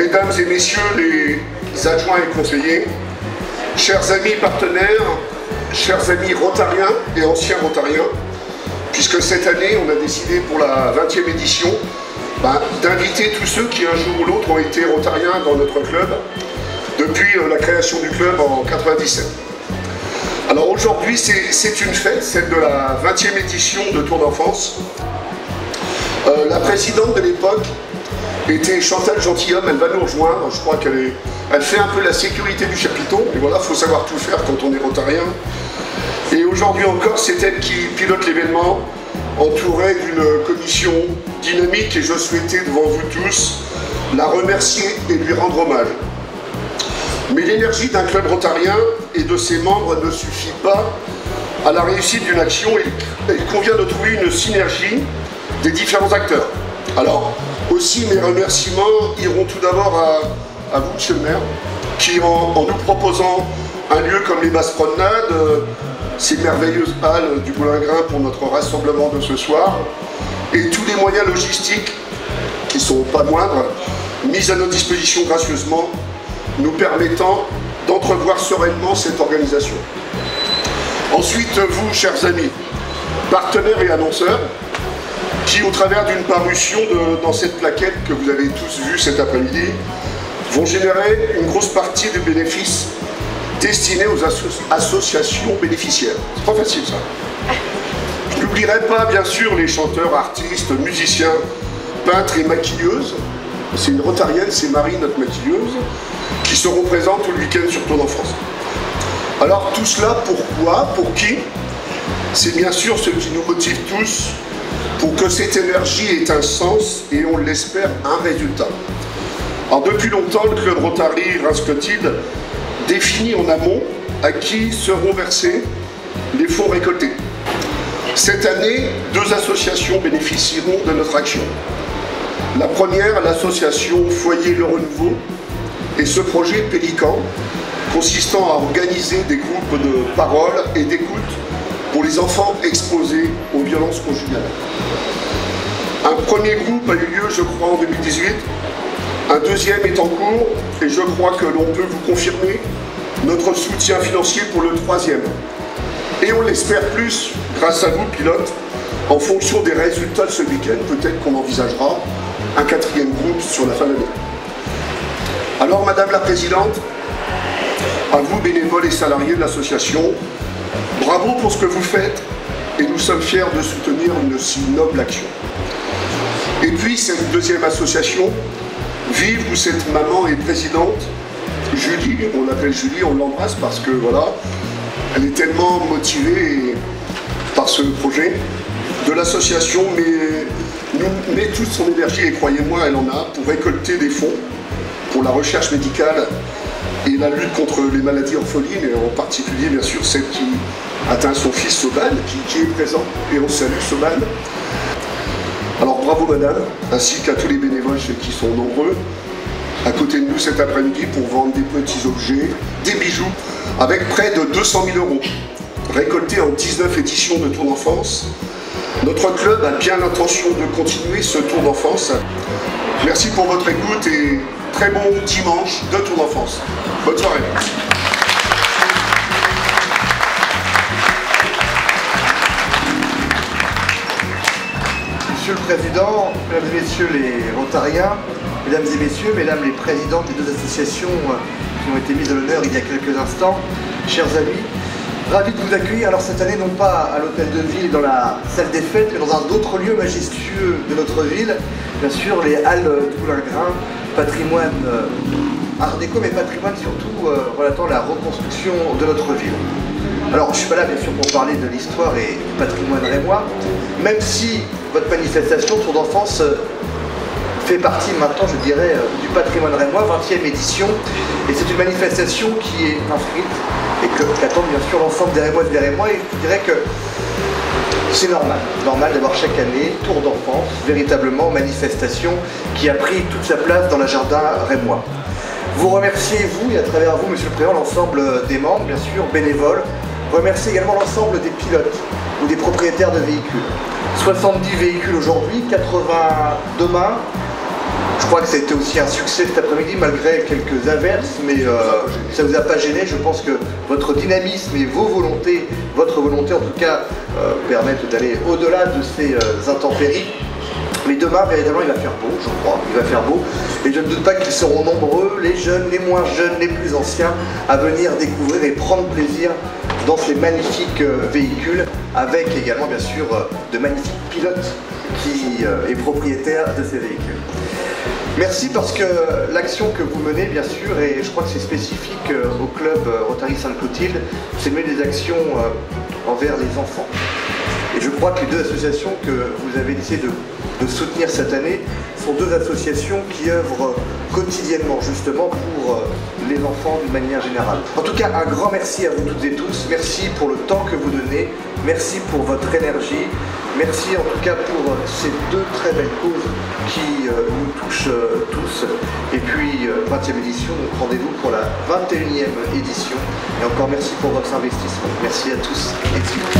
Mesdames et messieurs les adjoints et conseillers, chers amis partenaires, chers amis rotariens et anciens rotariens, puisque cette année on a décidé pour la 20e édition d'inviter tous ceux qui un jour ou l'autre ont été rotariens dans notre club depuis la création du club en 1997. Alors aujourd'hui c'est une fête, celle de la 20e édition de Tour d'Enfance. La présidente de l'époque était Chantal Gentilhomme, elle va nous rejoindre, je crois elle fait un peu la sécurité du chapiteau, et voilà, il faut savoir tout faire quand on est rotarien. Et aujourd'hui encore, c'est elle qui pilote l'événement, entourée d'une commission dynamique, et je souhaitais devant vous tous la remercier et lui rendre hommage. Mais l'énergie d'un club rotarien et de ses membres ne suffit pas à la réussite d'une action, il convient de trouver une synergie des différents acteurs. Alors, aussi mes remerciements iront tout d'abord à vous, monsieur le maire, qui en nous proposant un lieu comme les Basses Promenades, ces merveilleuses halles du Boulingrin pour notre rassemblement de ce soir, et tous les moyens logistiques, qui ne sont pas moindres, mis à notre disposition gracieusement, nous permettant d'entrevoir sereinement cette organisation. Ensuite, vous, chers amis, partenaires et annonceurs, qui, au travers d'une parution dans cette plaquette que vous avez tous vue cet après-midi, vont générer une grosse partie des bénéfices destinés aux associations bénéficiaires. C'est pas facile, ça. Je n'oublierai pas, bien sûr, les chanteurs, artistes, musiciens, peintres et maquilleuses. C'est une rotarienne, c'est Marie, notre maquilleuse, qui seront présentes tout le week-end sur Tour d'Enfance. Alors, tout cela, pourquoi? Pour qui? C'est bien sûr ce qui nous motive tous, pour que cette énergie ait un sens et, on l'espère, un résultat. Alors depuis longtemps, le club Rotary Reims-Clotilde définit en amont à qui seront versés les fonds récoltés. Cette année, 2 associations bénéficieront de notre action. La première, l'association Foyer Le Renouveau, et ce projet Pélican, consistant à organiser des groupes de parole et d'écoute pour les enfants exposés aux violences conjugales. Un premier groupe a eu lieu, je crois, en 2018. Un deuxième est en cours, et je crois que l'on peut vous confirmer notre soutien financier pour le 3e. Et on l'espère plus, grâce à vous, pilotes, en fonction des résultats de ce week-end, peut-être qu'on envisagera un 4e groupe sur la fin de l'année. Alors, Madame la Présidente, à vous, bénévoles et salariés de l'association, bravo pour ce que vous faites, et nous sommes fiers de soutenir une si noble action. Et puis, cette 2e association, Vive, où cette maman est présidente, Julie, on l'appelle Julie, on l'embrasse parce que voilà, elle est tellement motivée par ce projet de l'association, mais nous met toute son énergie, et croyez-moi, elle en a, pour récolter des fonds pour la recherche médicale et la lutte contre les maladies orphelines, et en particulier, bien sûr, celle qui atteint son fils Soban, qui est présent, et on salue Soban. Alors bravo madame, ainsi qu'à tous les bénévoles qui sont nombreux, à côté de nous cet après-midi pour vendre des petits objets, des bijoux, avec près de 200 000 € récoltés en 19 éditions de Tour d'Enfance. Notre club a bien l'intention de continuer ce Tour d'Enfance. Merci pour votre écoute et très bon dimanche de Tour d'Enfance. Bonne soirée. Monsieur le Président, Mesdames et Messieurs les Rotariens, Mesdames et Messieurs, Mesdames les Présidentes des 2 associations qui ont été mises à l'honneur il y a quelques instants, chers amis, ravi de vous accueillir alors cette année non pas à l'hôtel de ville dans la salle des fêtes, mais dans un autre lieu majestueux de notre ville, bien sûr les halles du Boulingrin, patrimoine art déco, mais patrimoine surtout relatant à la reconstruction de notre ville. Alors, je ne suis pas là, bien sûr, pour parler de l'histoire et du patrimoine rémois, même si votre manifestation Tour d'Enfance fait partie maintenant, je dirais, du patrimoine rémois, 20e édition, et c'est une manifestation qui est inscrite et qu'attendent bien sûr l'ensemble des Rémoises et des Rémois, et je dirais que c'est normal d'avoir chaque année Tour d'Enfance, véritablement manifestation qui a pris toute sa place dans l'agenda rémois. Vous remerciez, vous, et à travers vous, Monsieur le Président, l'ensemble des membres, bien sûr, bénévoles. Remerciez également l'ensemble des pilotes ou des propriétaires de véhicules. 70 véhicules aujourd'hui, 80 demain, Je crois que ça a été aussi un succès cet après-midi malgré quelques averses, mais ça ne vous a pas gêné. Je pense que votre dynamisme et vos volontés, votre volonté en tout cas, permettent d'aller au-delà de ces intempéries. Mais demain, véritablement, il va faire beau, je crois, il va faire beau. Et je ne doute pas qu'ils seront nombreux, les jeunes, les moins jeunes, les plus anciens, à venir découvrir et prendre plaisir dans ces magnifiques véhicules, avec également, bien sûr, de magnifiques pilotes qui est propriétaire de ces véhicules. Merci parce que l'action que vous menez, bien sûr, et je crois que c'est spécifique au club Rotary Sainte-Clotilde, c'est de mener des actions envers les enfants. Et je crois que les deux associations que vous avez décidé de soutenir cette année sont deux associations qui œuvrent quotidiennement justement pour les enfants d'une manière générale. En tout cas, un grand merci à vous toutes et tous. Merci pour le temps que vous donnez. Merci pour votre énergie. Merci en tout cas pour ces deux très belles causes qui nous touchent tous. Et puis, 20e édition, donc rendez-vous pour la 21e édition. Et encore merci pour votre investissement. Merci à tous et toutes.